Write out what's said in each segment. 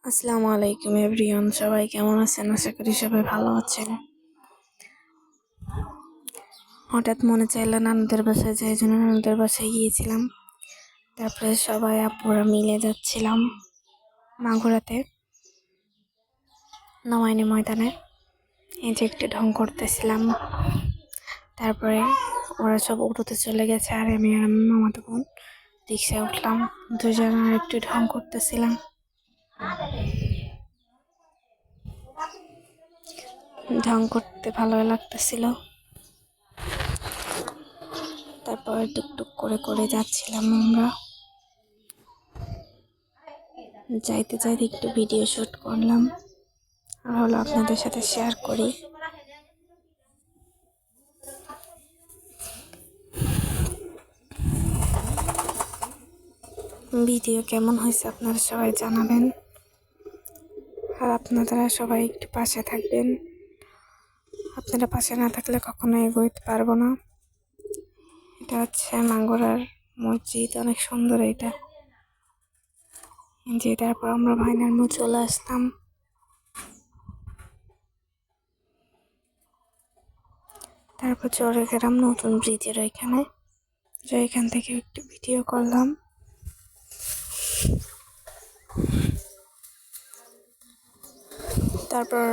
আসসালামু আলাইকুম এভরিওয়ান, সবাই কেমন আছেন? আশা করি সবাই ভালো আছেন। হঠাৎ মনে চাইলো নানুদের বাসায় যাই, জন্য নানুদের বাসায় গিয়েছিলাম। তারপরে সবাই আপুরা মিলে যাচ্ছিলাম মাগুরাতে নওয়াইনি ময়দানে। এই যে একটু ঢং করতেছিলাম। তারপরে ওরা সব উঠোতে চলে গেছে, আর আমি আর আমার মামাতো বোন রিক্সায় উঠলাম। দুজন আর একটু ঢং করতেছিলাম। ঢং করতে ভালোই লাগতেছিল। তারপর টুকটুক করে করে যাচ্ছিলাম আমরা। যাইতে যাইতে একটু ভিডিও শুট করলাম, আর হলো আপনাদের সাথে শেয়ার করি। ভিডিও কেমন হয়েছে আপনারা সবাই জানাবেন, আর আপনারা সবাই একটু পাশে থাকবেন। আপনারা পাশে না থাকলে কখনো এগোতে পারবো না। এটা হচ্ছে মাগুরার মসজিদ, অনেক সুন্দর এটা। যে তারপর আমরা ভাইনার মো চলে আসলাম। তারপর চলে গেলাম নতুন ব্রিজের ওইখানে, যে এখান থেকে একটু ভিডিও করলাম। তারপর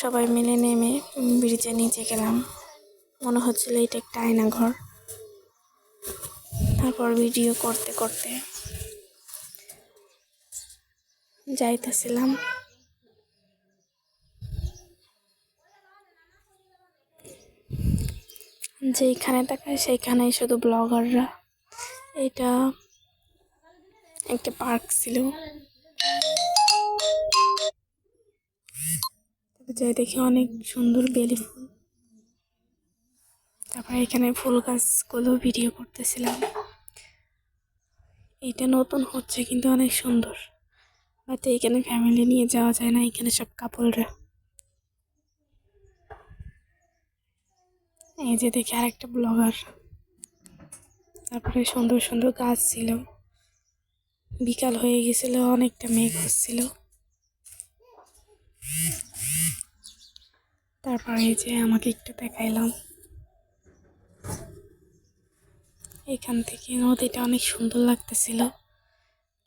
সবাই মিলে নেমে ব্রিজের নিচে গেলাম। মনে হচ্ছিল এটা একটা আয়না ঘর। তারপর ভিডিও করতে করতে যাইতেছিলাম। যেইখানে তাকায় সেইখানেই শুধু ব্লগাররা। এটা একটা পার্ক ছিল। যাই দেখি অনেক সুন্দর বেলি ফুল। তারপর এখানে ফুল গাছগুলো ভিডিও করতেছিলাম। এটা নতুন হচ্ছে কিন্তু অনেক সুন্দর, বাট এখানে ফ্যামিলি নিয়ে যাওয়া যায় না, এখানে সব কাপলরা। এই যে দেখি আরেকটা ব্লগার। তারপরে সুন্দর সুন্দর গাছ ছিল। বিকাল হয়ে গেছিল, অনেকটা মেঘ হচ্ছিল। তারপরে এই যে আমাকে একটু দেখাইলাম, এখান থেকে নদীটা অনেক সুন্দর লাগতেছিল।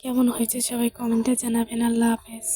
কেমন হয়েছে সবাই কমেন্টে জানাবেন। আল্লাহ হাফেজ।